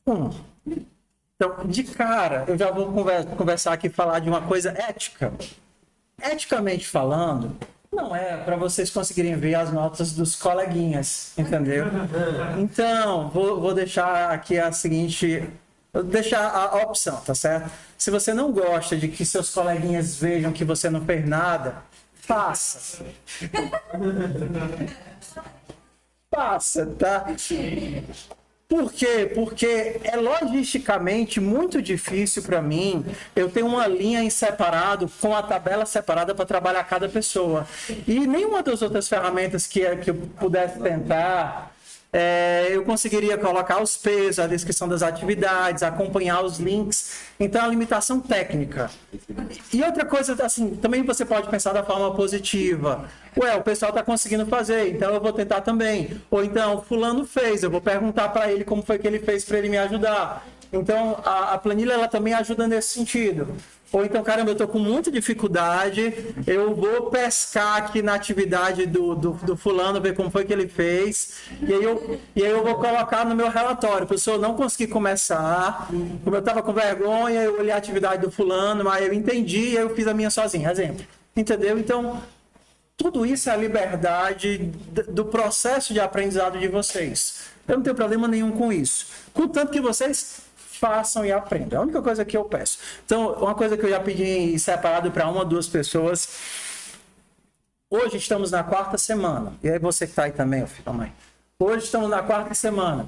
Então, de cara, eu já vou conversar aqui e falar de uma coisa ética. Eticamente falando, não é para vocês conseguirem ver as notas dos coleguinhas, entendeu? Então, vou deixar aqui a seguinte... Vou deixar a opção, tá certo? Se você não gosta de que seus coleguinhas vejam que você não fez nada, faça. Faça, tá? Por quê? Porque é logisticamente muito difícil para mim eu ter uma linha em separado, com a tabela separada para trabalhar cada pessoa. E nenhuma das outras ferramentas que eu pudesse tentar, eu conseguiria colocar os pesos, a descrição das atividades, acompanhar os links. Então, a limitação técnica. E outra coisa, assim, também você pode pensar da forma positiva. Ué, o pessoal está conseguindo fazer, então eu vou tentar também. Ou então, fulano fez, eu vou perguntar para ele como foi que ele fez para ele me ajudar. Então, a planilha ela também ajuda nesse sentido. Ou então, caramba, eu estou com muita dificuldade, eu vou pescar aqui na atividade do fulano, ver como foi que ele fez, e aí eu vou colocar no meu relatório. Se eu não conseguir começar, como eu estava com vergonha, eu olhei a atividade do fulano, mas eu entendi e eu fiz a minha sozinha, exemplo. Entendeu? Então, tudo isso é a liberdade do processo de aprendizado de vocês. Eu não tenho problema nenhum com isso. Contanto que vocês façam e aprendam. É a única coisa que eu peço. Então, uma coisa que eu já pedi separado para uma ou duas pessoas. Hoje estamos na 4ª semana. E aí você que está aí também, ô filho da mãe. Hoje estamos na 4ª semana.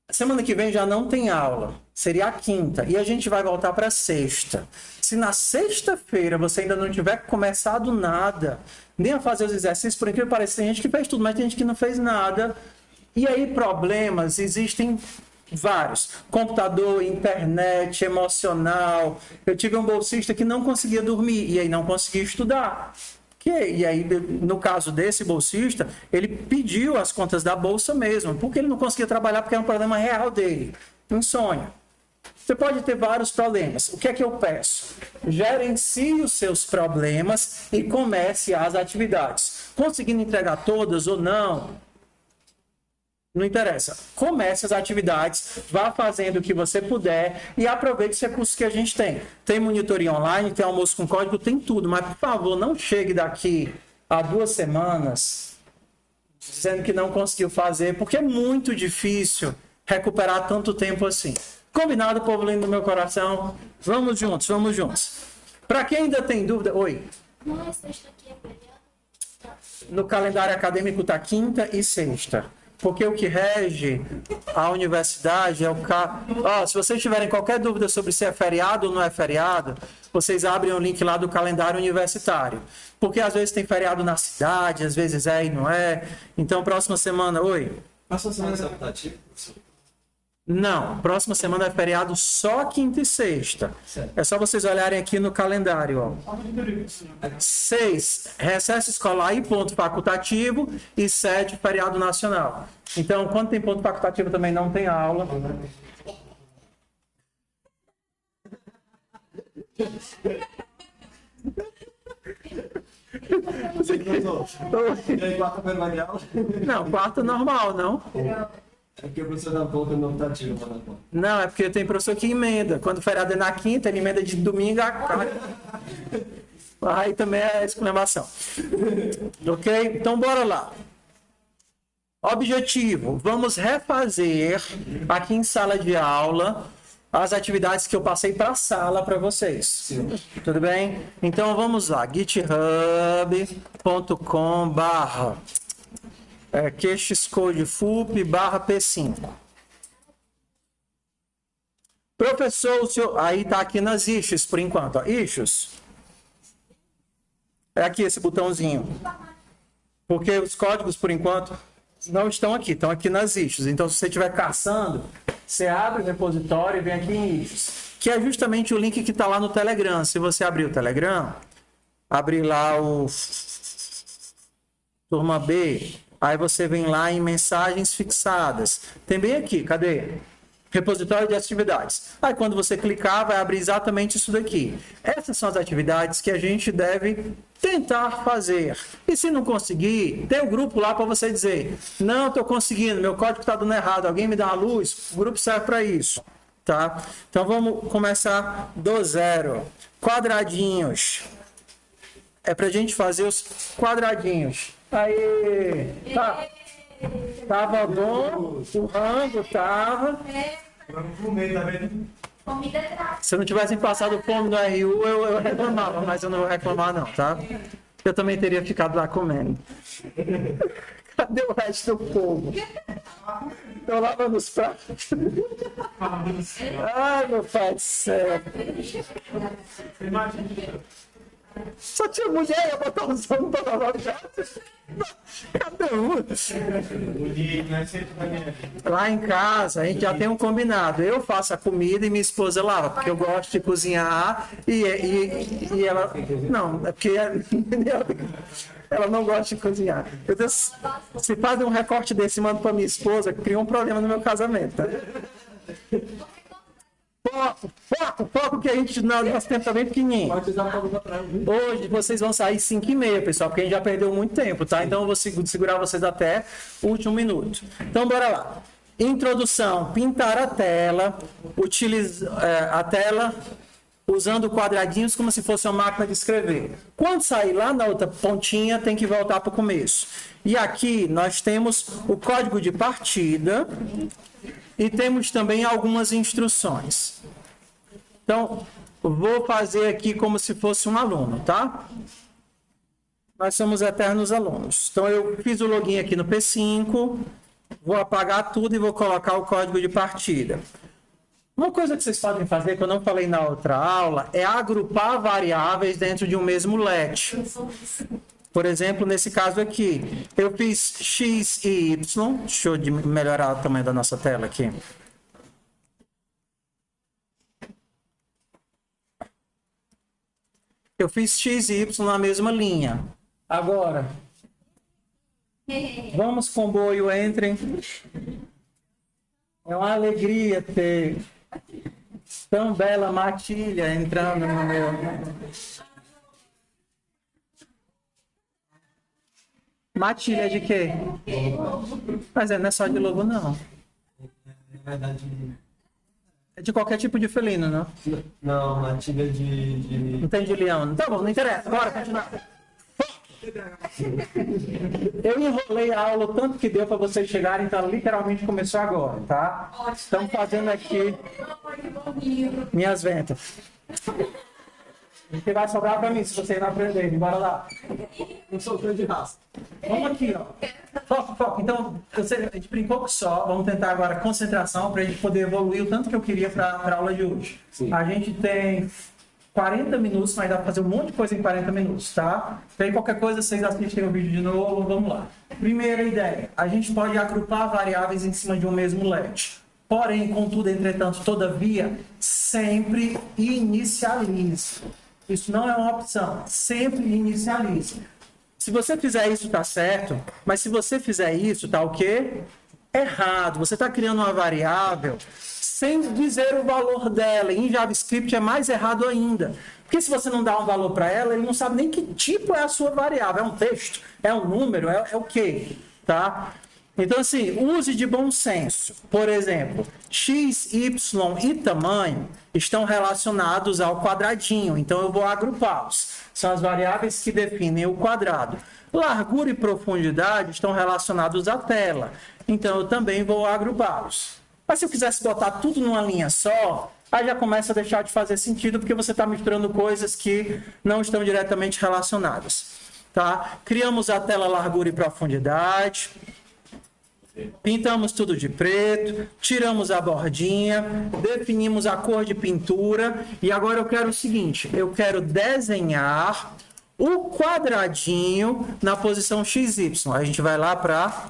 A semana que vem já não tem aula. Seria a 5ª. E a gente vai voltar para a 6ª. Se na 6ª-feira você ainda não tiver começado nada, nem a fazer os exercícios, por incrível que pareça, tem gente que fez tudo, mas tem gente que não fez nada. E aí problemas existem vários. Computador, internet, emocional. Eu tive um bolsista que não conseguia dormir e aí não conseguia estudar. E aí, no caso desse bolsista, ele pediu as contas da bolsa mesmo, porque ele não conseguia trabalhar porque era um problema real dele. Insônia. Você pode ter vários problemas. O que é que eu peço? Gerencie os seus problemas e comece as atividades. Conseguindo entregar todas ou não, não interessa. Comece as atividades, vá fazendo o que você puder e aproveite os recursos que a gente tem. Tem monitoria online, tem almoço com código, tem tudo. Mas, por favor, não chegue daqui a 2 semanas dizendo que não conseguiu fazer, porque é muito difícil recuperar tanto tempo assim. Combinado, povo lindo do meu coração? Vamos juntos, vamos juntos. Para quem ainda tem dúvida... Oi. Não é sexta aqui, é feriado? No calendário acadêmico está 5ª e 6ª. Porque o que rege a universidade é o se vocês tiverem qualquer dúvida sobre se é feriado ou não é feriado, vocês abrem o link lá do calendário universitário. Porque às vezes tem feriado na cidade, às vezes é e não é. Então, próxima semana... Oi? Próxima semana é optativo, professor? Não, próxima semana é feriado só 5ª e 6ª. É só vocês olharem aqui no calendário. Ó. 6, recesso escolar e ponto facultativo. E 7, feriado nacional. Então, quando tem ponto facultativo também não tem aula. Quarta-feira vai de aula? Não, quarta normal, não? É porque o professor dá ponta no optativo. Não, é porque tem professor que emenda. Quando o feriado é na 5ª, ele emenda de domingo a... Aí também é exclamação. Ok? Então, bora lá. Objetivo. Vamos refazer aqui em sala de aula as atividades que eu passei para a sala para vocês. Sim. Tudo bem? Então, vamos lá. github.com/QXCodeFUP/P5. Professor, o senhor... Aí está aqui nas issues, por enquanto. Ó. Issues. É aqui esse botãozinho. Porque os códigos, por enquanto, não estão aqui. Estão aqui nas issues. Então, se você estiver caçando, você abre o repositório e vem aqui em issues. Que é justamente o link que está lá no Telegram. Se você abrir o Telegram, abrir lá o turma B, aí você vem lá em mensagens fixadas. Tem bem aqui, cadê? repositório de atividades. Aí quando você clicar, vai abrir exatamente isso daqui. Essas são as atividades que a gente deve tentar fazer. E se não conseguir, tem o grupo lá para você dizer, não estou conseguindo, meu código está dando errado, alguém me dá uma luz? O grupo serve para isso. Tá? Então vamos começar do zero. Quadradinhos. É para a gente fazer os quadradinhos. Aí, tá. Tava bom, o rango tava. Vamos comer, tá vendo? Comida grátis. Se eu não tivesse passado fome no RU, eu reclamava, mas eu não vou reclamar não, tá? Eu também teria ficado lá comendo. Cadê o resto do povo? Estão lavando os pratos. Ai, meu pai do céu. Só tinha mulher, ia botar os homens para lavar o prato. Cadê um? Lá em casa, a gente já tem um combinado. Eu faço a comida e minha esposa lava, porque eu gosto de cozinhar e ela... Não, é porque ela não gosta de cozinhar. Se fazem um recorte desse e mando para minha esposa, cria um problema no meu casamento. Tá? Foco, que a gente, nosso tempo tá bem pequenininho. Hoje vocês vão sair 5h30, pessoal, porque a gente já perdeu muito tempo, tá? Então eu vou segurar vocês até o último minuto. Então bora lá. Introdução, pintar a tela, a tela usando quadradinhos como se fosse uma máquina de escrever. Quando sair lá na outra pontinha, tem que voltar para o começo. E aqui nós temos o código de partida e temos também algumas instruções. Então, vou fazer aqui como se fosse um aluno, tá? Nós somos eternos alunos. Então, eu fiz o login aqui no P5, vou apagar tudo e vou colocar o código de partida. Uma coisa que vocês podem fazer, que eu não falei na outra aula, é agrupar variáveis dentro de um mesmo let. Por exemplo, nesse caso aqui, eu fiz x e y. Deixa eu melhorar o tamanho da nossa tela aqui. Eu fiz x e y na mesma linha. Agora, vamos comboio, entrem. É uma alegria ter tão bela matilha entrando no meu... Matilha de quê? Mas não é só de lobo, não. Na verdade... É de qualquer tipo de felino, não? Não, matilha de... Não tem de leão. Tá bom, não interessa. Bora continuar. Eu enrolei a aula o tanto que deu para vocês chegarem, então literalmente começou agora, tá? Estamos fazendo aqui minhas ventas. O que vai sobrar para mim se vocês não aprenderem? Bora lá. Não sou fã de raça. Vamos aqui, ó. Foco. Então, a gente brincou com só. Vamos tentar agora concentração para a gente poder evoluir o tanto que eu queria para a aula de hoje. Sim. A gente tem 40 minutos, mas dá para fazer um monte de coisa em 40 minutos, tá? Então, qualquer coisa, vocês assistem o vídeo de novo, vamos lá. Primeira ideia, a gente pode agrupar variáveis em cima de um mesmo let. Porém, contudo, entretanto, todavia, sempre inicialize. Isso não é uma opção, sempre inicialize. Se você fizer isso, tá certo, mas se você fizer isso, tá o quê? Errado. Você está criando uma variável sem dizer o valor dela. Em JavaScript é mais errado ainda. Porque se você não dá um valor para ela, ele não sabe nem que tipo é a sua variável. É um texto? É um número? É o quê? Tá? Então, assim, use de bom senso. Por exemplo, x, y e tamanho estão relacionados ao quadradinho. Então, eu vou agrupá-los. São as variáveis que definem o quadrado. Largura e profundidade estão relacionados à tela. Então, eu também vou agrupá-los. Mas se eu quisesse botar tudo numa linha só, aí já começa a deixar de fazer sentido, porque você está misturando coisas que não estão diretamente relacionadas. Tá? Criamos a tela largura e profundidade. Pintamos tudo de preto, tiramos a bordinha, definimos a cor de pintura e agora eu quero o seguinte, eu quero desenhar o quadradinho na posição XY. A gente vai lá para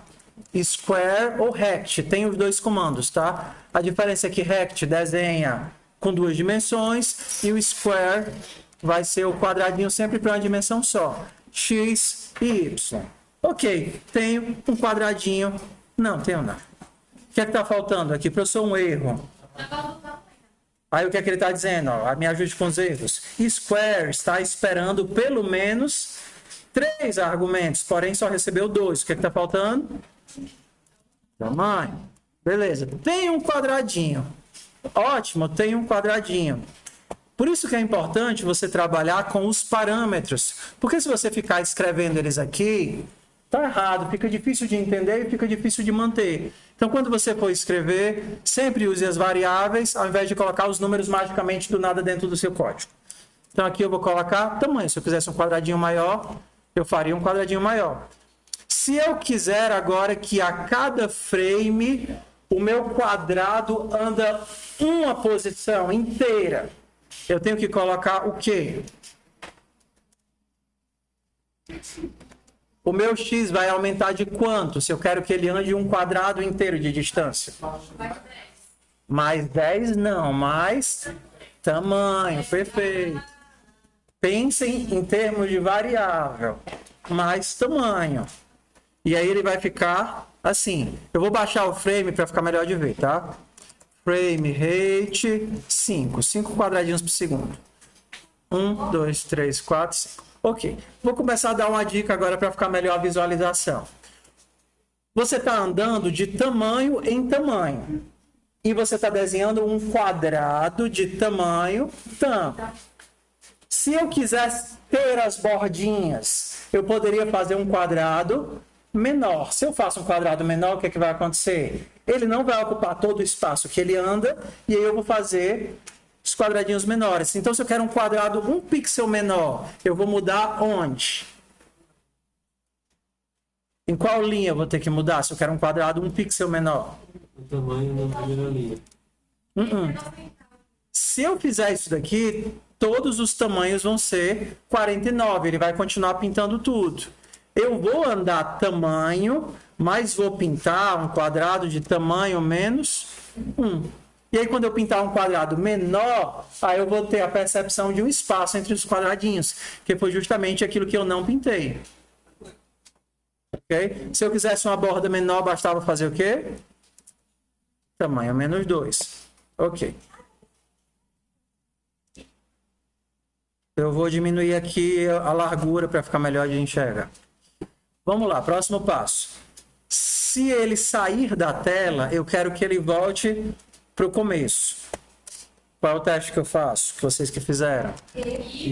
Square ou Rect, tem os dois comandos, tá? A diferença é que Rect desenha com duas dimensões e o Square vai ser o quadradinho sempre para uma dimensão só, X e Y. Ok, tenho um quadradinho. Não, tenho não. que é que está faltando aqui? Professor, um erro. Aí o que é que ele está dizendo? Ó, me ajude com os erros. Square está esperando pelo menos 3 argumentos, porém só recebeu 2. O que é que está faltando? Tamanho. Beleza. Tem um quadradinho. Ótimo, tem um quadradinho. Por isso que é importante você trabalhar com os parâmetros. Porque se você ficar escrevendo eles aqui, tá errado, fica difícil de entender e fica difícil de manter. Então, quando você for escrever, sempre use as variáveis, ao invés de colocar os números magicamente do nada dentro do seu código. Então, aqui eu vou colocar tamanho. Se eu quisesse um quadradinho maior, eu faria um quadradinho maior. Se eu quiser agora que a cada frame o meu quadrado anda uma posição inteira, eu tenho que colocar o quê? O meu x vai aumentar de quanto? Se eu quero que ele ande um quadrado inteiro de distância. Mais 10 não, mais tamanho, perfeito. Pensem em termos de variável, mais tamanho. E aí ele vai ficar assim. Eu vou baixar o frame para ficar melhor de ver, tá? Frame rate 5 quadradinhos por segundo. 1, 2, 3, 4, 5. Ok. Vou começar a dar uma dica agora para ficar melhor a visualização. Você está andando de tamanho em tamanho. E você está desenhando um quadrado de tamanho tam. Se eu quisesse ter as bordinhas, eu poderia fazer um quadrado menor. Se eu faço um quadrado menor, o que é que vai acontecer? Ele não vai ocupar todo o espaço que ele anda, e aí eu vou fazer os quadradinhos menores. Então, se eu quero um quadrado 1 pixel menor, eu vou mudar onde? Em qual linha eu vou ter que mudar se eu quero um quadrado 1 pixel menor? O tamanho na primeira linha. Se eu fizer isso daqui, todos os tamanhos vão ser 49. Ele vai continuar pintando tudo. Eu vou andar tamanho, mas vou pintar um quadrado de tamanho menos 1. E aí, quando eu pintar um quadrado menor, aí eu vou ter a percepção de um espaço entre os quadradinhos, que foi justamente aquilo que eu não pintei. Ok? Se eu quisesse uma borda menor, bastava fazer o quê? Tamanho menos 2. Ok. Eu vou diminuir aqui a largura para ficar melhor de enxergar. Vamos lá, próximo passo. Se ele sair da tela, eu quero que ele volte para o começo. Qual é o teste que eu faço? Que vocês que fizeram?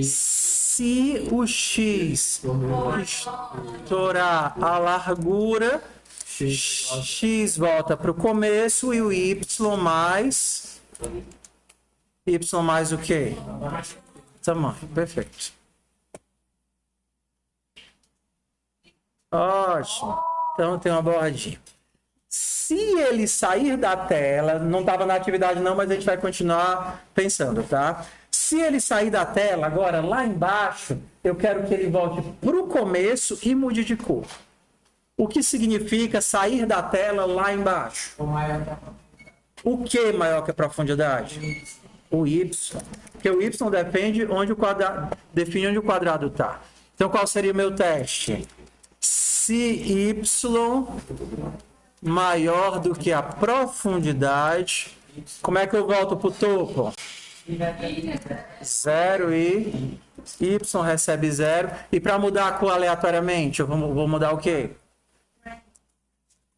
Se o x estourar a largura, x volta para o começo e o y mais o quê? Tamanho, perfeito. Ótimo. Então tem uma bordinha. Se ele sair da tela, não estava na atividade não, mas a gente vai continuar pensando, tá? Se ele sair da tela, agora lá embaixo, eu quero que ele volte para o começo e mude de cor. O que significa sair da tela lá embaixo? O que maior que a profundidade? O y. Porque o y define onde o quadrado está. Então, qual seria o meu teste? Se y maior do que a profundidade, como é que eu volto para o topo? 0 e y recebe 0. E para mudar a cor aleatoriamente, eu vou mudar o quê?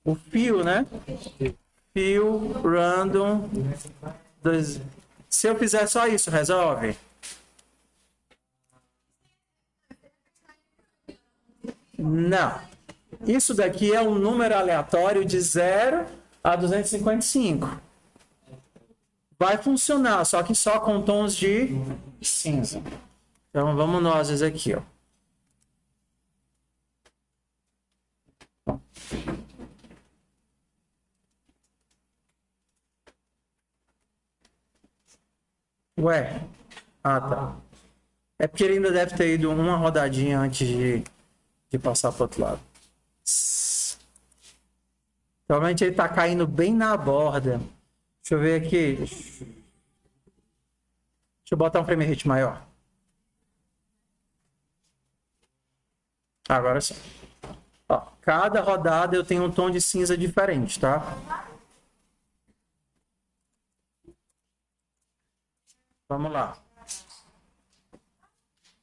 O fio, né? Fio random. Se eu fizer só isso, resolve? Não. Isso daqui é um número aleatório de 0 a 255. Vai funcionar, só que só com tons de cinza. Então, vamos nós aqui, ó. Ué. Ah, tá. É porque ele ainda deve ter ido uma rodadinha antes de passar para o outro lado. Provavelmente ele está caindo bem na borda. Deixa eu ver aqui. Deixa eu botar um frame rate maior. Agora sim. Ó, cada rodada eu tenho um tom de cinza diferente, tá? Vamos lá.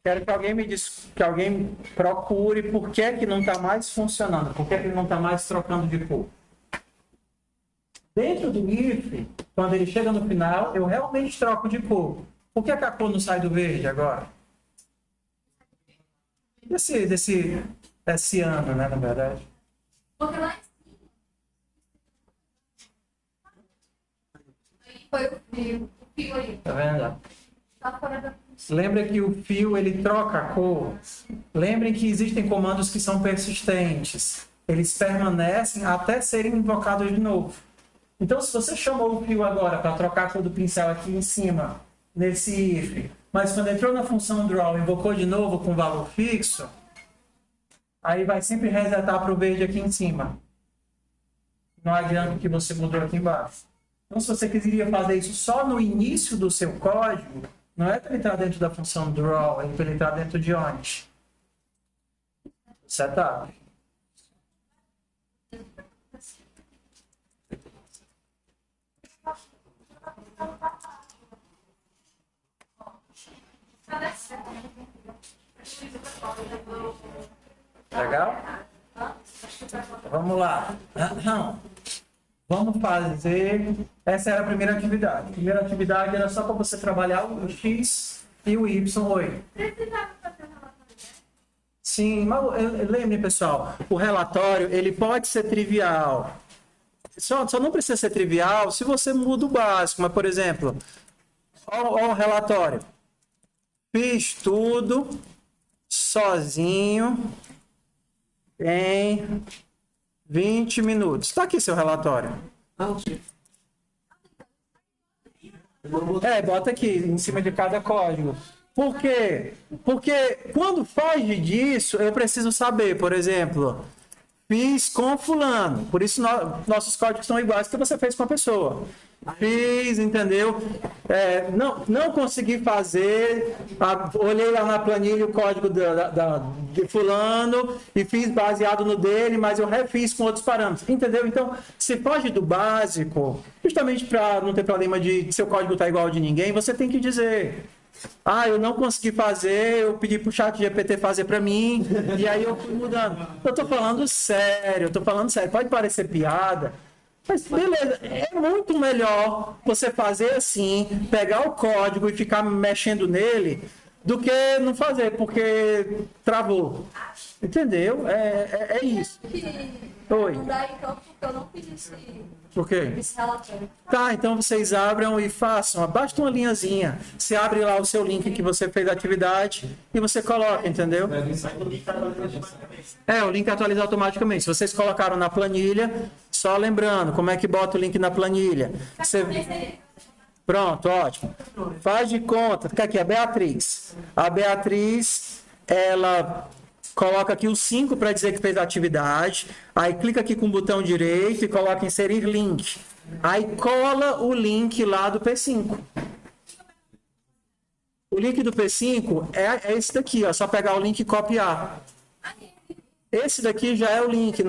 Quero que alguém me que alguém procure por que é que não está mais funcionando, por que é que ele não está mais trocando de cor. Dentro do if, quando ele chega no final, eu realmente troco de cor. Por que a cor não sai do verde agora? Desse ano, né, na verdade. Porque lá em cima foi o fio aí. Tá vendo? Tá fora da... Lembra que o fio ele troca a cor. Lembrem que existem comandos que são persistentes. Eles permanecem até serem invocados de novo. Então, se você chamou o fio agora para trocar a cor do pincel aqui em cima, nesse if, mas quando entrou na função draw, invocou de novo com valor fixo, aí vai sempre resetar para o verde aqui em cima. Não adianta que você mudou aqui embaixo. Então, se você queria fazer isso só no início do seu código, não é para ele entrar dentro da função draw, é para ele entrar dentro de onde? Setup. Legal? Vamos lá. Vamos fazer... Essa era a primeira atividade. A primeira atividade era só para você trabalhar o X e o Y. Oi. Sim, mas lembre, pessoal, o relatório ele pode ser trivial. Só não precisa ser trivial se você muda o básico. Mas, por exemplo, olha o relatório. Fiz tudo sozinho em 20 minutos. Está aqui seu relatório. Bota aqui em cima de cada código. Por quê? Porque quando foge disso, eu preciso saber, por exemplo, fiz com fulano. Por isso nossos códigos são iguais que você fez com a pessoa. Fiz, entendeu? Não consegui fazer. Olhei lá na planilha o código de fulano e fiz baseado no dele, mas eu refiz com outros parâmetros. Entendeu? Então, se foge do básico, justamente para não ter problema de seu código estar igual ao de ninguém, você tem que dizer... eu não consegui fazer, eu pedi pro chat GPT fazer para mim, e aí eu fui mudando. Eu tô falando sério, pode parecer piada, mas beleza, é muito melhor você fazer assim, pegar o código e ficar mexendo nele, do que não fazer, porque travou. Entendeu? É isso. Oi. Não dá então, porque eu não fiz Por quê? esse relatório. Tá, então vocês abram e façam. Basta uma linhazinha. Você abre lá o seu link que você fez da atividade e você coloca, entendeu? O link atualiza automaticamente. Se vocês colocaram na planilha, só lembrando, como é que bota o link na planilha? Pronto, ótimo. Faz de conta. Fica aqui, a Beatriz. A Beatriz, ela... coloca aqui o 5 para dizer que fez a atividade. Aí clica aqui com o botão direito e coloca inserir link. Aí cola o link lá do P5. O link do P5 é esse daqui, ó. Só pegar o link e copiar. Esse daqui já é o link.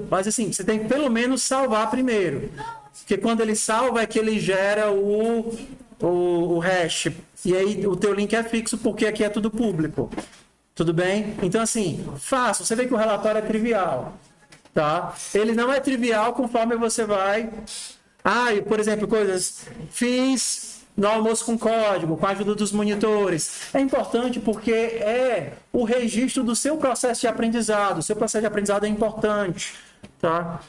Mas assim, você tem que pelo menos salvar primeiro. Porque quando ele salva é que ele gera o hash. E aí o teu link é fixo porque aqui é tudo público. Tudo bem? Então, assim, fácil. Você vê que o relatório é trivial, tá? Ele não é trivial conforme você vai... por exemplo, coisas... Fiz no almoço com código, com a ajuda dos monitores. É importante porque é o registro do seu processo de aprendizado. O seu processo de aprendizado é importante, tá?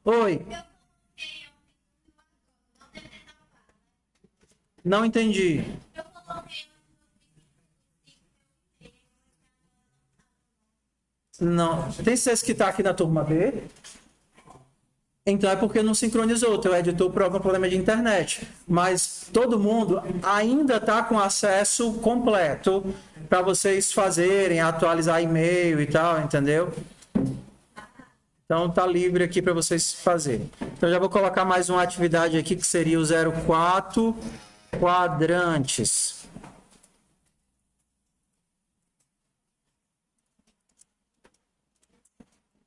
Oi. Não entendi. Não. Tem certeza que está aqui na turma B? Então é porque não sincronizou. O teu editor por algum problema de internet. Mas todo mundo ainda está com acesso completo para vocês fazerem, atualizar e-mail e tal, entendeu? Então tá livre aqui para vocês fazerem. Então já vou colocar mais uma atividade aqui que seria o 04 quadrantes.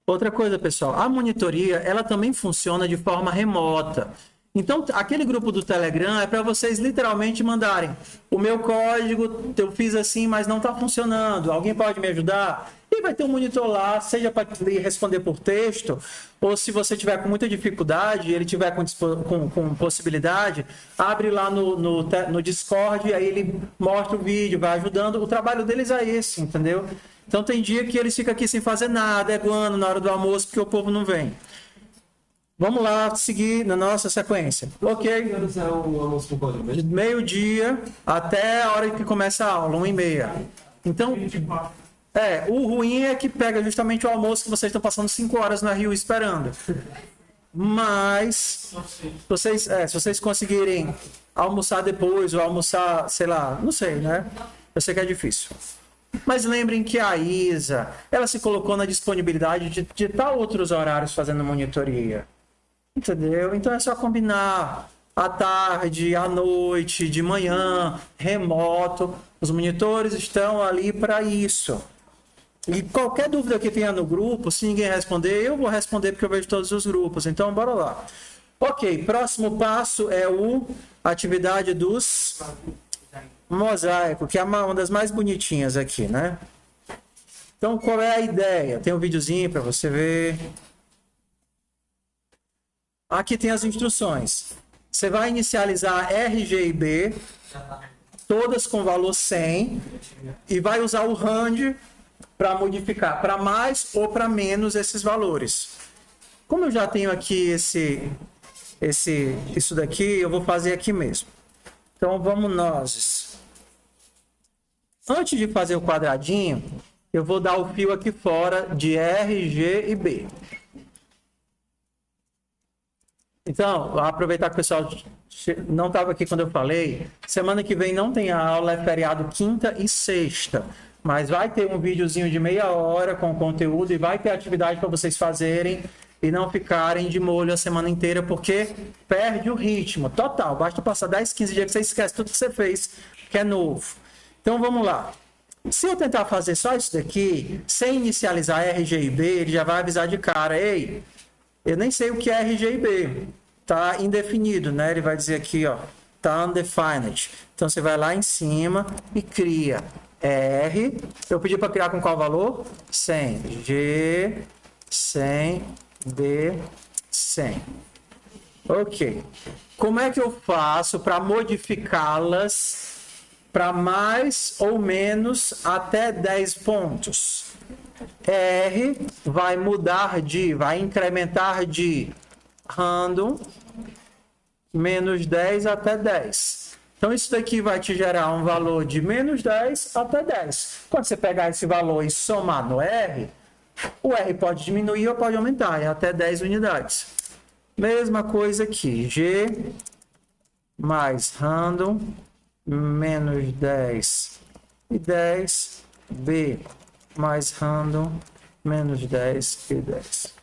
Outra coisa, pessoal, a monitoria, ela também funciona de forma remota. Então, aquele grupo do Telegram é para vocês literalmente mandarem o meu código, eu fiz assim, mas não está funcionando, alguém pode me ajudar? E vai ter um monitor lá, seja para responder por texto, ou se você tiver com muita dificuldade, ele tiver com possibilidade, abre lá no Discord, e aí ele mostra o vídeo, vai ajudando. O trabalho deles é esse, entendeu? Então tem dia que eles ficam aqui sem fazer nada, eguando na hora do almoço, porque o povo não vem. Vamos lá, seguir na nossa sequência. Ok. É o almoço com código De mesmo? meio-dia até a hora que começa a aula, 1h30. Então, o ruim é que pega justamente o almoço que vocês estão passando 5 horas na Rio esperando. Mas, se vocês conseguirem almoçar depois, ou almoçar, sei lá, não sei, né? Eu sei que é difícil. Mas lembrem que a Isa, ela se colocou na disponibilidade de estar outros horários fazendo monitoria. Entendeu? Então é só combinar à tarde, à noite, de manhã, remoto. Os monitores estão ali para isso. E qualquer dúvida que tenha no grupo, se ninguém responder, eu vou responder porque eu vejo todos os grupos. Então, bora lá. Ok, próximo passo é a atividade dos mosaico, que é uma das mais bonitinhas aqui, né? Então, qual é a ideia? Tem um videozinho para você ver. Aqui tem as instruções. Você vai inicializar RG e B, todas com valor 100, e vai usar o RAND para modificar para mais ou para menos esses valores. Como eu já tenho aqui isso daqui, eu vou fazer aqui mesmo. Então, vamos nós. Antes de fazer o quadradinho, eu vou dar o fio aqui fora de R, G e B. Então, vou aproveitar que o pessoal não estava aqui quando eu falei. Semana que vem não tem aula, é feriado quinta e sexta. Mas vai ter um videozinho de meia hora com conteúdo e vai ter atividade para vocês fazerem e não ficarem de molho a semana inteira, porque perde o ritmo total. Basta passar 10, 15 dias que você esquece tudo que você fez, que é novo. Então, vamos lá. Se eu tentar fazer só isso daqui, sem inicializar RG e B, ele já vai avisar de cara: ei, eu nem sei o que é RG e B. Tá indefinido, né? Ele vai dizer aqui, ó, tá undefined. Então, você vai lá em cima e cria R. Eu pedi para criar com qual valor? 100. G, 100, B, 100. Ok. Como é que eu faço para modificá-las para mais ou menos até 10 pontos? R vai vai incrementar de random menos 10 até 10. Então, isso daqui vai te gerar um valor de menos 10 até 10. Quando você pegar esse valor e somar no R, o R pode diminuir ou pode aumentar, é até 10 unidades. Mesma coisa aqui, G mais random menos 10 e 10, B mais random menos 10 e 10.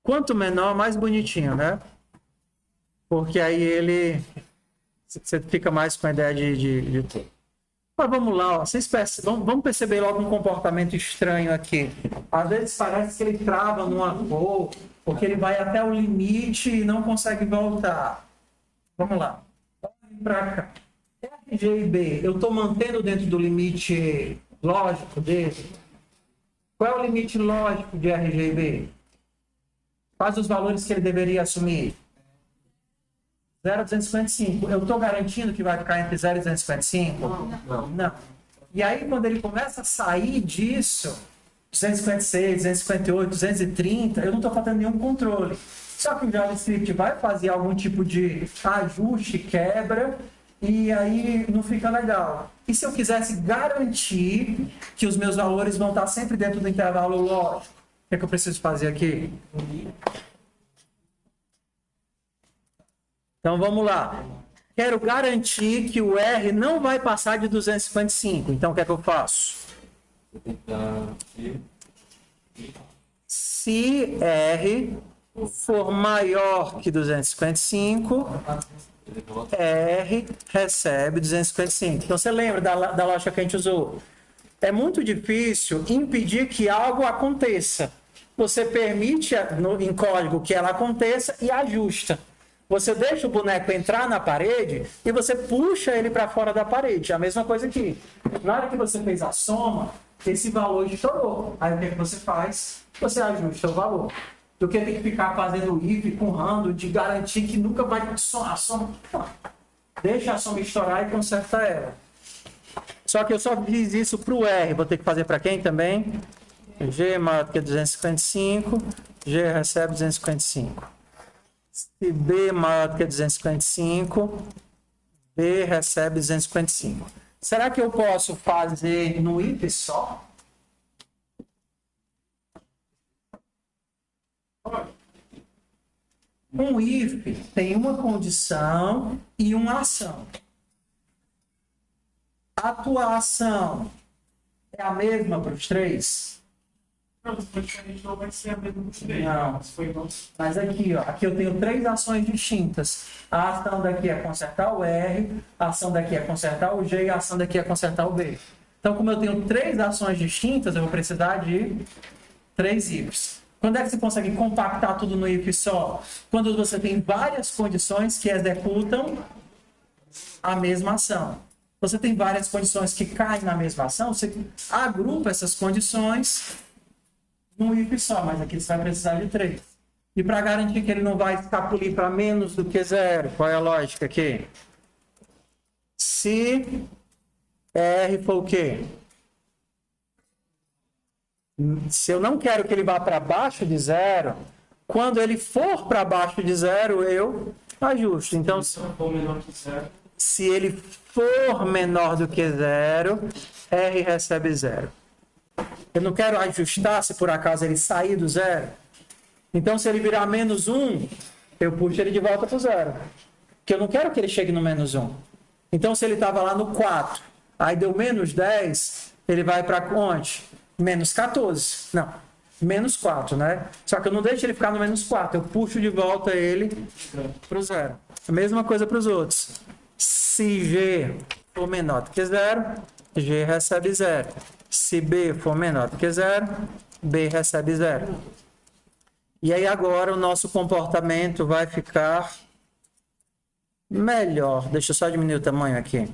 Quanto menor, mais bonitinho, né? Porque aí você fica mais com a ideia de tudo. Mas vamos lá, ó. Vamos perceber logo um comportamento estranho aqui. Às vezes parece que ele trava numa cor, porque ele vai até o limite e não consegue voltar. Vamos lá. Vamos para cá. RG e B, eu estou mantendo dentro do limite lógico dele? Qual é o limite lógico de RG e B? Quais os valores que ele deveria assumir? 0,255. Eu estou garantindo que vai ficar entre 0 e 255? Não. E aí, quando ele começa a sair disso, 256, 258, 230, eu não estou fazendo nenhum controle. Só que o JavaScript vai fazer algum tipo de ajuste, quebra, e aí não fica legal. E se eu quisesse garantir que os meus valores vão estar sempre dentro do intervalo lógico, o que eu preciso fazer aqui? Então vamos lá. Quero garantir que o R não vai passar de 255. Então o que é que eu faço? Se R for maior que 255, R recebe 255. Então você lembra da lógica que a gente usou? É muito difícil impedir que algo aconteça. você permite em código que ela aconteça e ajusta. Você deixa o boneco entrar na parede e você puxa ele para fora da parede. A mesma coisa aqui. Na hora que você fez a soma, esse valor estourou. Aí o que você faz? Você ajusta o valor. Do que tem que ficar fazendo if, empurrando, de garantir que nunca vai a soma. Deixa a soma estourar e conserta ela. Só que eu só fiz isso para o R. Vou ter que fazer para quem também? G maior do que 255. G recebe 255. Se B maior do que 255, B recebe 255. Será que eu posso fazer no if só? Um if tem uma condição e uma ação. A tua ação é a mesma para os três? Não, praticamente não vai ser a mesma dos três. Não. Mas aqui, ó, aqui eu tenho três ações distintas. A ação daqui é consertar o R, a ação daqui é consertar o G e a ação daqui é consertar o B. Então, como eu tenho três ações distintas, eu vou precisar de três ifs. Quando é que você consegue compactar tudo no if só? Quando você tem várias condições que executam a mesma ação. Você tem várias condições que caem na mesma ação, você agrupa essas condições num if só, mas aqui você vai precisar de três. E para garantir que ele não vai escapulir para menos do que zero, qual é a lógica aqui? Se R for o quê? Se eu não quero que ele vá para baixo de zero, quando ele for para baixo de zero, eu ajusto. Então, se ele for menor do que zero, R recebe zero. Eu não quero ajustar se por acaso ele sair do zero. Então, se ele virar menos 1, eu puxo ele de volta para o zero. Porque eu não quero que ele chegue no menos 1. Então, se ele estava lá no 4, aí deu menos 10, ele vai para onde? Menos 14. Não, menos 4, né? Só que eu não deixo ele ficar no menos 4. Eu puxo de volta ele para o zero. A mesma coisa para os outros. Se G for menor do que zero, G recebe zero. Se B for menor do que zero, B recebe zero. E aí agora o nosso comportamento vai ficar melhor. Deixa eu só diminuir o tamanho aqui.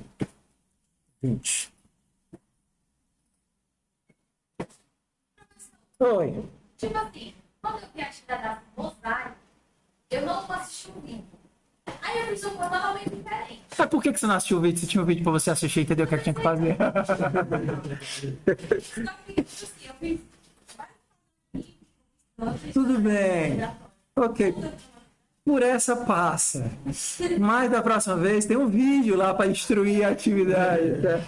20. Oi. Tipo assim, quando eu fui atividade da mosaico, eu não assisti um vídeo. Aí eu fiz um coisa totalmente diferente. Mas por que você não assistiu o vídeo? Se tinha um vídeo pra você assistir, entendeu o que tinha que fazer? Eu fiz Tudo bem. Ok. Por essa passa. Mas da próxima vez tem um vídeo lá para instruir a atividade. Tá?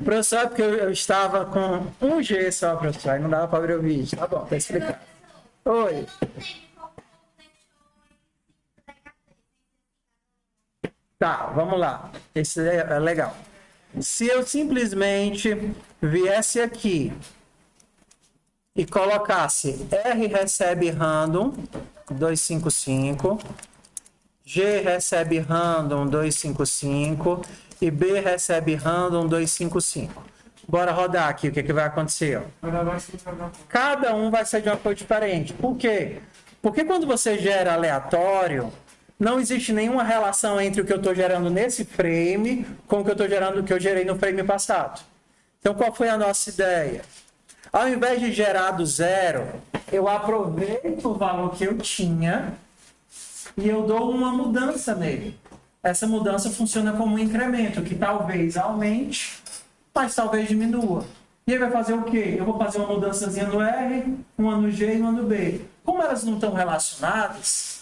Professor, porque eu estava com um G só, professor. Aí não dava para abrir o vídeo. Tá bom, tá explicado. Oi. Tá, vamos lá. Esse é legal. Se eu simplesmente viesse aqui e colocasse R recebe random 255, G recebe random 255 e B recebe random 255. Bora rodar aqui, o que, que vai acontecer? Cada um vai ser de uma cor diferente. Por quê? Porque quando você gera aleatório, não existe nenhuma relação entre o que eu estou gerando nesse frame com o que eu estou gerando, que eu gerei no frame passado. Então, qual foi a nossa ideia? Ao invés de gerar do zero, eu aproveito o valor que eu tinha e eu dou uma mudança nele. Essa mudança funciona como um incremento, que talvez aumente, mas talvez diminua. E aí vai fazer o quê? Eu vou fazer uma mudançazinha no R, uma no G e uma no B. Como elas não estão relacionadas,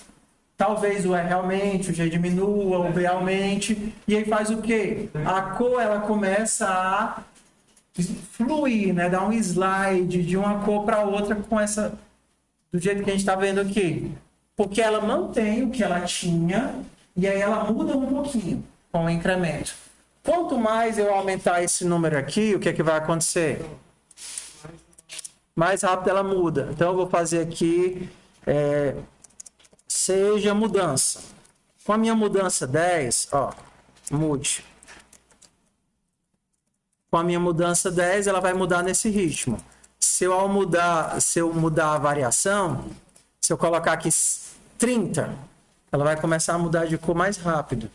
talvez o R aumente, o G diminua, o B aumente, e aí faz o quê? A cor ela começa a fluir, né? Dar um slide de uma cor para outra com essa, do jeito que a gente está vendo aqui. Porque ela mantém o que ela tinha e aí ela muda um pouquinho com o incremento. Quanto mais eu aumentar esse número aqui, o que é que vai acontecer? Mais rápido ela muda. Então eu vou fazer aqui seja mudança. Com a minha mudança 10, ó, mude. Com a minha mudança 10, ela vai mudar nesse ritmo. se eu mudar a variação, se eu colocar aqui 30, ela vai começar a mudar de cor mais rápido.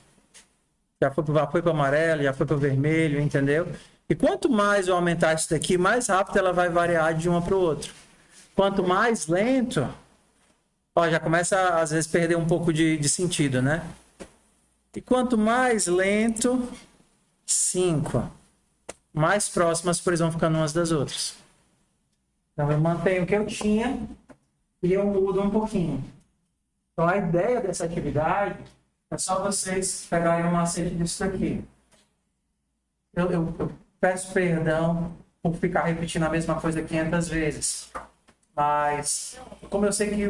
Já foi para o amarelo, já foi para o vermelho, entendeu? E quanto mais eu aumentar isso daqui, mais rápido ela vai variar de uma para o outro. Quanto mais lento, ó, já começa às vezes perder um pouco de sentido, né? E quanto mais lento, 5. Mais próximas, por exemplo, vão ficando umas das outras. Então eu mantenho o que eu tinha e eu mudo um pouquinho. Então a ideia dessa atividade é só vocês pegarem um macete disso daqui. Eu peço perdão por ficar repetindo a mesma coisa 500 vezes. Mas, como eu sei que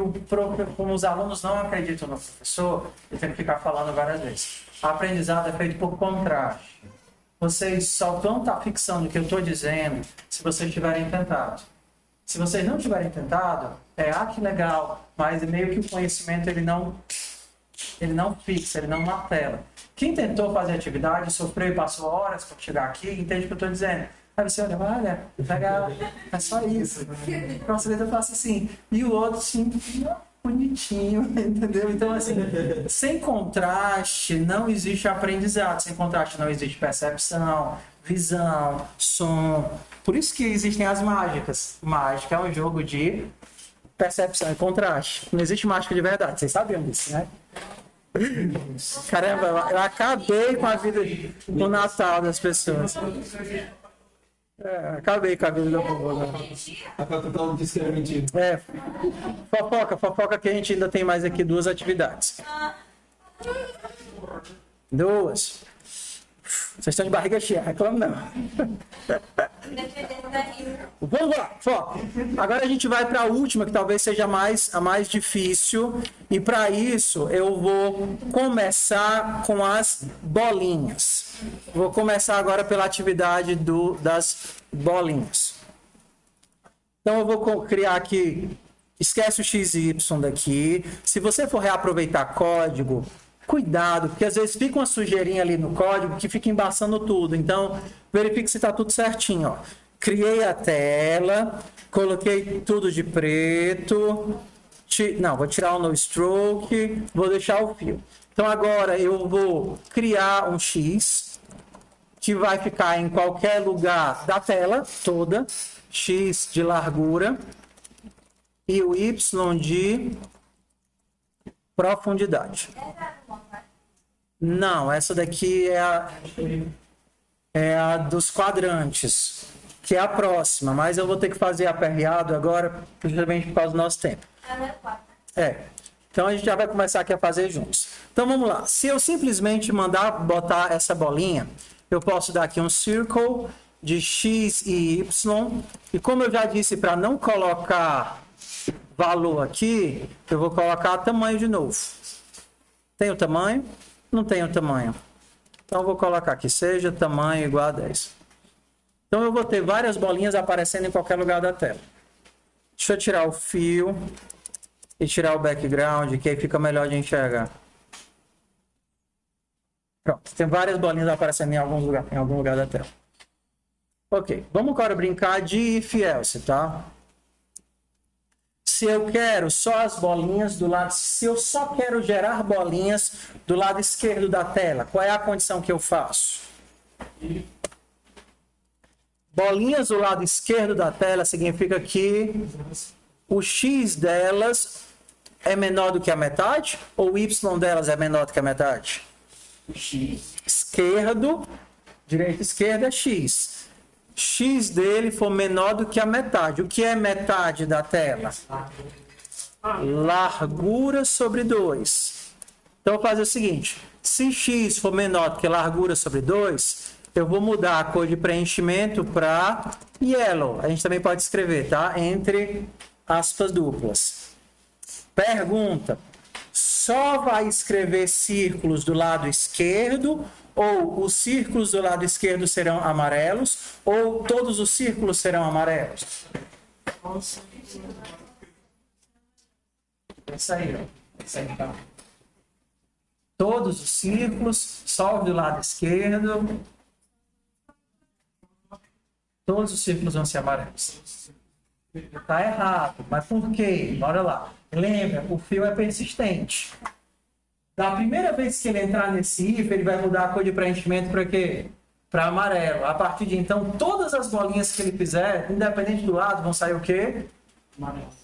como os alunos não acreditam no professor, eu tenho que ficar falando várias vezes. O aprendizado é feito por contraste. Vocês só vão estar fixando o que eu estou dizendo se vocês tiverem tentado. Se vocês não tiverem tentado, que legal, mas meio que o conhecimento ele não fixa, ele não martela. Quem tentou fazer atividade, sofreu e passou horas para chegar aqui, entende o que eu estou dizendo. Aí você olha, legal, é só isso. Próxima vez eu faço assim. E o outro, assim, bonitinho, entendeu? Então, assim, sem contraste não existe aprendizado. Sem contraste não existe percepção, visão, som. Por isso que existem as mágicas. Mágica é um jogo de percepção e contraste. Não existe mágica de verdade. Vocês sabiam disso, né? Caramba, eu acabei com a vida, com o Natal das pessoas. Acabei com a vida do povo. Fofoca que a gente ainda tem mais aqui 2 atividades. 2. Vocês estão de barriga cheia, reclamo não. Vamos lá, foco. Agora a gente vai para a última, que talvez seja a mais difícil. E para isso eu vou começar com as bolinhas. Vou começar agora pela atividade das bolinhas. Então eu vou criar aqui, esquece o x e y daqui. Se você for reaproveitar código, cuidado, porque às vezes fica uma sujeirinha ali no código que fica embaçando tudo. Então, verifique se está tudo certinho. Ó. Criei a tela, coloquei tudo de preto. Vou tirar o no stroke, vou deixar o fio. Então, agora eu vou criar um X, que vai ficar em qualquer lugar da tela toda. X de largura e o Y de profundidade. Não, essa daqui é a dos quadrantes, que é a próxima, mas eu vou ter que fazer aperreado agora, justamente por causa do nosso tempo. Então a gente já vai começar aqui a fazer juntos. Então vamos lá. Se eu simplesmente mandar botar essa bolinha, eu posso dar aqui um circle de X e Y, e como eu já disse, para não colocar valor aqui, eu vou colocar tamanho de novo. Tem o tamanho? Não tem o tamanho. Então eu vou colocar que seja tamanho igual a 10. Então eu vou ter várias bolinhas aparecendo em qualquer lugar da tela. Deixa eu tirar o fio e tirar o background, que aí fica melhor de enxergar. Pronto, tem várias bolinhas aparecendo em algum lugar da tela. Ok, vamos agora brincar de if else, tá? Se eu quero só as bolinhas do lado... Se eu só quero gerar bolinhas do lado esquerdo da tela, qual é a condição que eu faço? Bolinhas do lado esquerdo da tela significa que o X delas é menor do que a metade? Ou o Y delas é menor do que a metade? X. Esquerdo, direita e esquerda é X. X dele for menor do que a metade. O que é metade da tela? Largura sobre 2. Então, eu vou fazer o seguinte. Se X for menor do que largura sobre 2, eu vou mudar a cor de preenchimento para yellow. A gente também pode escrever, tá? Entre aspas duplas. Pergunta. Só vai escrever círculos do lado esquerdo, ou os círculos do lado esquerdo serão amarelos, ou todos os círculos serão amarelos? Isso aí, ó. Isso aí, tá. Todos os círculos, só do lado esquerdo. Todos os círculos vão ser amarelos. Está errado. Mas por quê? Bora lá. Lembra, o fio é persistente. Da primeira vez que ele entrar nesse if, ele vai mudar a cor de preenchimento para quê? Para amarelo. A partir de então, todas as bolinhas que ele fizer, independente do lado, vão sair o quê?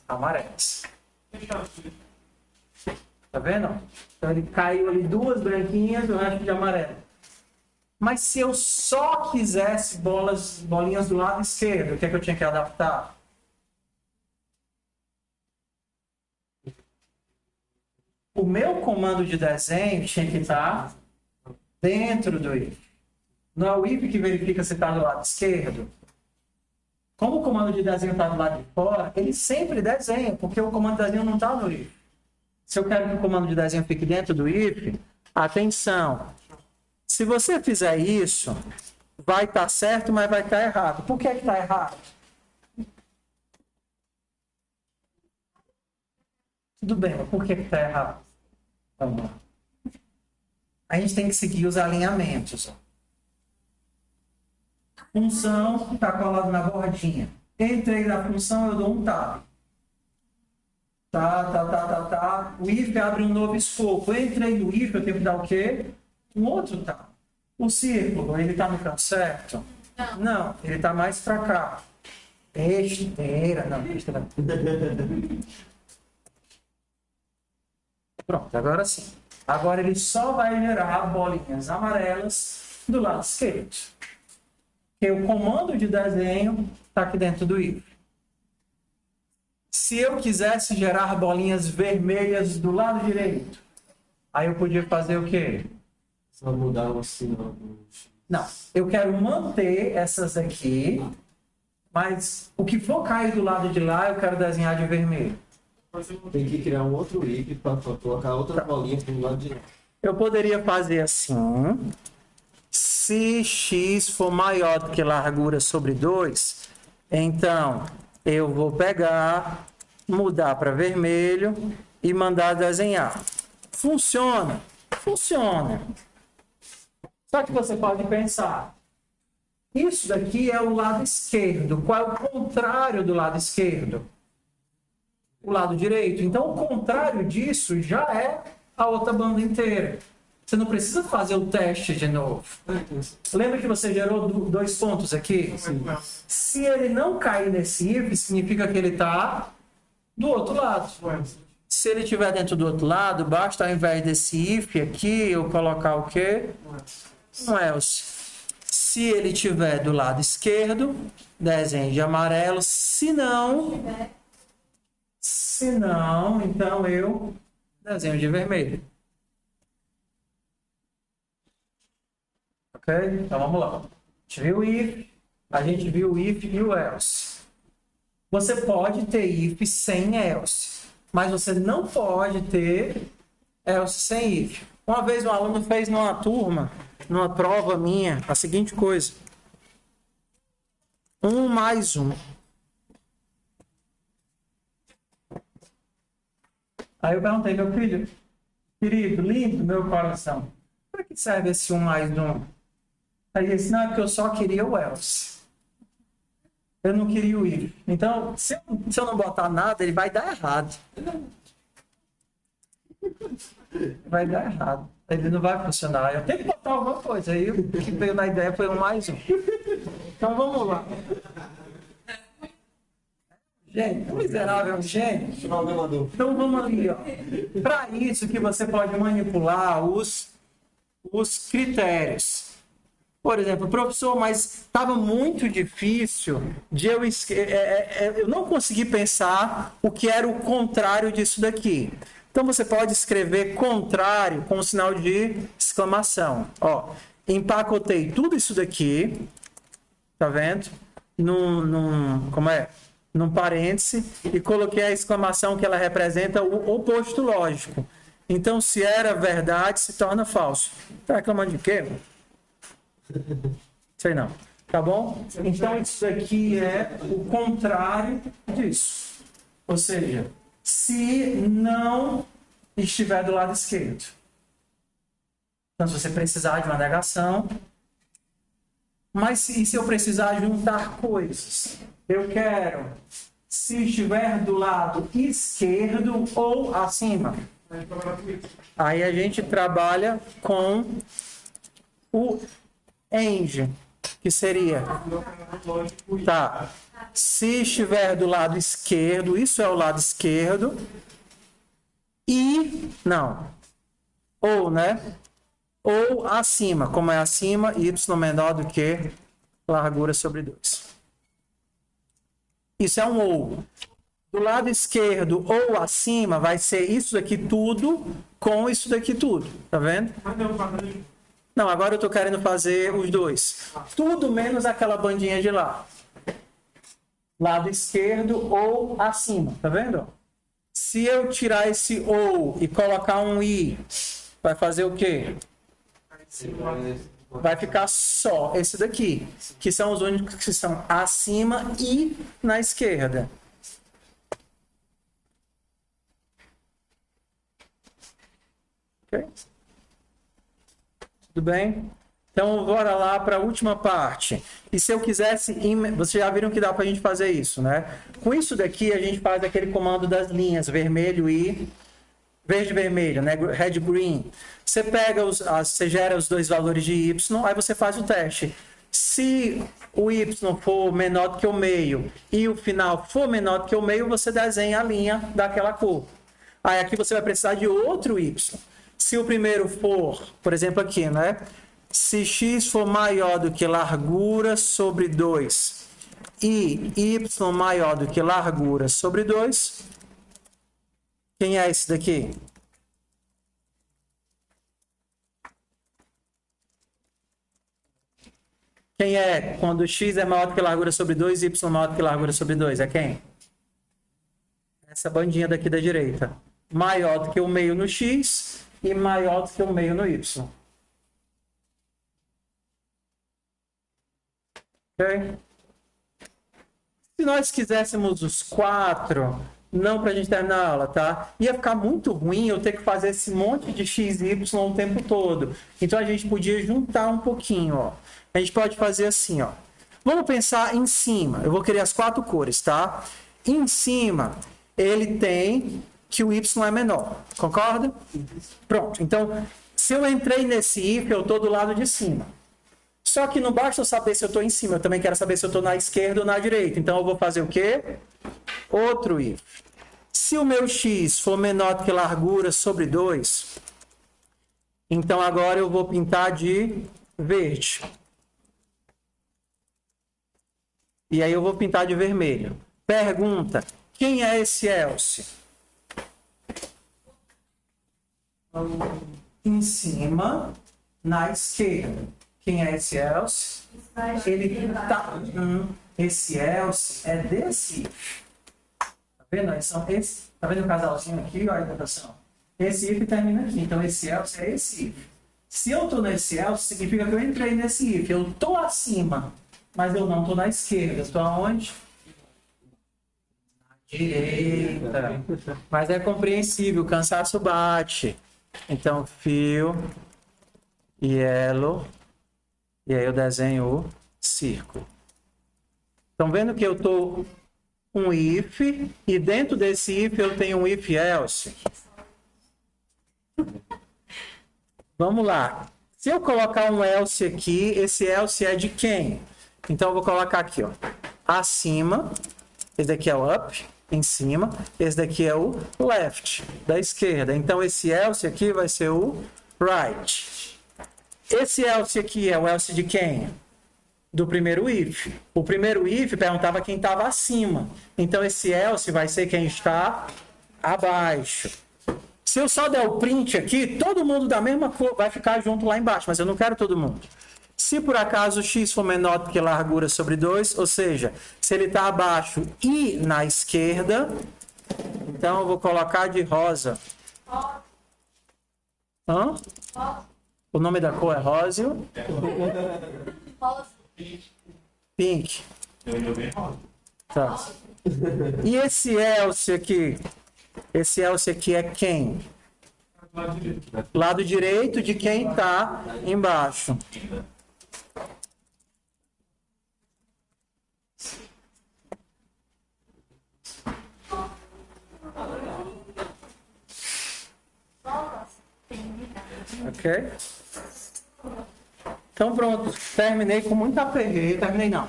Amarelas. Tá vendo? Então ele caiu ali 2 branquinhas e o resto de amarelo. Mas se eu só quisesse bolinhas do lado esquerdo, o que é que eu tinha que adaptar? O meu comando de desenho tinha que estar dentro do if. Não é o if que verifica se está do lado esquerdo. Como o comando de desenho está do lado de fora, ele sempre desenha, porque o comando de desenho não está no if. Se eu quero que o comando de desenho fique dentro do if, atenção. Se você fizer isso, vai estar certo, mas vai estar errado. Por que está errado? Tudo bem, mas por que está errado? Vamos lá. A gente tem que seguir os alinhamentos. Função está colado na bordinha. Entrei na função, eu dou um tab. Tá. O if abre um novo escopo. Entrei no if, eu tenho que dar o quê? Um outro tab. O círculo, ele está no canto certo? Não, ele está mais para cá. Besteira. Não, besteira. Pronto, agora sim. Agora ele só vai gerar bolinhas amarelas do lado esquerdo. Porque o comando de desenho está aqui dentro do if. Se eu quisesse gerar bolinhas vermelhas do lado direito, aí eu podia fazer o quê? Só mudar o sinal. Não, eu quero manter essas aqui, mas o que for cair do lado de lá, eu quero desenhar de vermelho. Tem que criar um outro if para colocar outra bolinha do lado de lá. Eu poderia fazer assim. Se x for maior do que largura sobre 2, então eu vou pegar, mudar para vermelho e mandar desenhar. Funciona? Funciona. Só que você pode pensar, isso daqui é o lado esquerdo. Qual é o contrário do lado esquerdo? O lado direito. Então, o contrário disso já é a outra banda inteira. Você não precisa fazer o teste de novo. Lembra que você gerou 2 pontos aqui? Sim. Se ele não cair nesse if, significa que ele está do outro lado. Se ele estiver dentro do outro lado, basta ao invés desse if aqui, eu colocar o quê? Um else. Se ele estiver do lado esquerdo, desenho de amarelo. Se não, então eu desenho de vermelho. Ok? Então vamos lá. A gente viu o if, a gente viu o if e o else. Você pode ter if sem else, mas você não pode ter else sem if. Uma vez um aluno fez numa turma, numa prova minha, a seguinte coisa. 1 mais 1. Aí eu perguntei, meu filho, querido, lindo, meu coração, para que serve esse 1 mais 1? Aí ele disse, não, é porque eu só queria o else. Eu não queria o if. Então, se eu não botar nada, ele vai dar errado. Vai dar errado. Ele não vai funcionar. Eu tenho que botar alguma coisa. Aí o que veio na ideia foi 1 mais 1. Então vamos lá. Gente, miserável, gente. Então vamos ali, ó. Para isso que você pode manipular os critérios. Por exemplo, professor, mas estava muito difícil de eu não consegui pensar o que era o contrário disso daqui. Então você pode escrever contrário com o sinal de exclamação. Ó, empacotei tudo isso daqui, tá vendo? Num parêntese e coloquei a exclamação que ela representa o oposto lógico. Então, se era verdade, se torna falso. Tá reclamando de quê? Sei não. Tá bom? Então, isso aqui é o contrário disso. Ou seja, se não estiver do lado esquerdo. Então, se você precisar de uma negação. Mas e se eu precisar juntar coisas? Eu quero se estiver do lado esquerdo ou acima. Aí a gente trabalha com o AND, que seria... Tá. Se estiver do lado esquerdo, isso é o lado esquerdo. E... Não. Ou, né? Ou acima. Como é acima, y menor do que largura sobre 2. Isso é um ou. Do lado esquerdo ou acima vai ser isso daqui tudo com isso daqui tudo. Tá vendo? Não, agora eu tô querendo fazer os dois. Tudo menos aquela bandinha de lá. Lado esquerdo ou acima. Tá vendo? Se eu tirar esse ou e colocar um i, vai fazer o quê? Vai ficar só esse daqui, que são os únicos que estão acima e na esquerda. Ok? Tudo bem? Então, bora lá para a última parte. E se eu quisesse... Vocês já viram que dá para a gente fazer isso, né? Com isso daqui, a gente faz aquele comando das linhas, vermelho e... Verde-vermelho, né? Red-green. Você pega você gera os dois valores de y, aí você faz o teste. Se o y for menor do que o meio e o final for menor do que o meio, você desenha a linha daquela cor. Aí aqui você vai precisar de outro y. Se o primeiro for, por exemplo aqui, né? Se x for maior do que largura sobre 2 e y maior do que largura sobre 2, quem é esse daqui? Quem é quando x é maior do que largura sobre 2 e y maior do que largura sobre 2? É quem? Essa bandinha daqui da direita. Maior do que o meio no x e maior do que o meio no y. Ok? Se nós quiséssemos os 4... Não para a gente terminar a aula, tá? Ia ficar muito ruim eu ter que fazer esse monte de x e y o tempo todo. Então, a gente podia juntar um pouquinho, ó. A gente pode fazer assim, ó. Vamos pensar em cima. Eu vou criar as 4 cores, tá? Em cima, ele tem que o y é menor. Concorda? Pronto. Então, se eu entrei nesse if, eu estou do lado de cima. Só que não basta eu saber se eu estou em cima. Eu também quero saber se eu estou na esquerda ou na direita. Então, eu vou fazer o quê? Outro if. Se o meu x for menor do que largura sobre 2, então agora eu vou pintar de verde. E aí eu vou pintar de vermelho. Pergunta, quem é esse else? Em cima, na esquerda. Quem é esse else? Ele tá... Esse else é desse if. Tá vendo? Tá vendo o casalzinho aqui? Olha a interpretação. Esse if termina aqui. Então, esse else é esse if. Se eu estou nesse else, significa que eu entrei nesse if. Eu estou acima, mas eu não estou na esquerda. Estou aonde? Na direita. Mas é compreensível. O cansaço bate. Então, fio, yellow, e aí eu desenho o círculo. Estão vendo que eu estou um if, e dentro desse if eu tenho um if else. Vamos lá. Se eu colocar um else aqui, esse else é de quem? Então eu vou colocar aqui, ó. Acima, esse daqui é o up, em cima, esse daqui é o left, da esquerda. Então esse else aqui vai ser o right. Esse else aqui é o else de quem? Do primeiro if. O primeiro if perguntava quem estava acima. Então, esse else vai ser quem está abaixo. Se eu só der o print aqui, todo mundo da mesma cor vai ficar junto lá embaixo, mas eu não quero todo mundo. Se por acaso o x for menor do que largura sobre 2, ou seja, se ele está abaixo e na esquerda, então eu vou colocar de rosa. Hã? O nome da cor é róseo? Pink. Tá. E esse else aqui? Esse else aqui é quem? Lado direito de quem está embaixo. Ok? Então pronto, terminei com muito aperreio. Terminei não.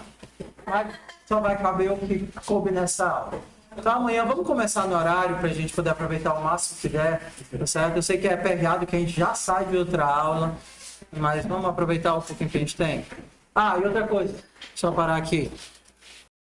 Mas só vai caber o que coube nessa aula. Então amanhã vamos começar no horário para a gente poder aproveitar o máximo que der, tá certo? Eu sei que é pegado, que a gente já sai de outra aula, mas vamos aproveitar o pouquinho que a gente tem. Ah, e outra coisa, só parar aqui.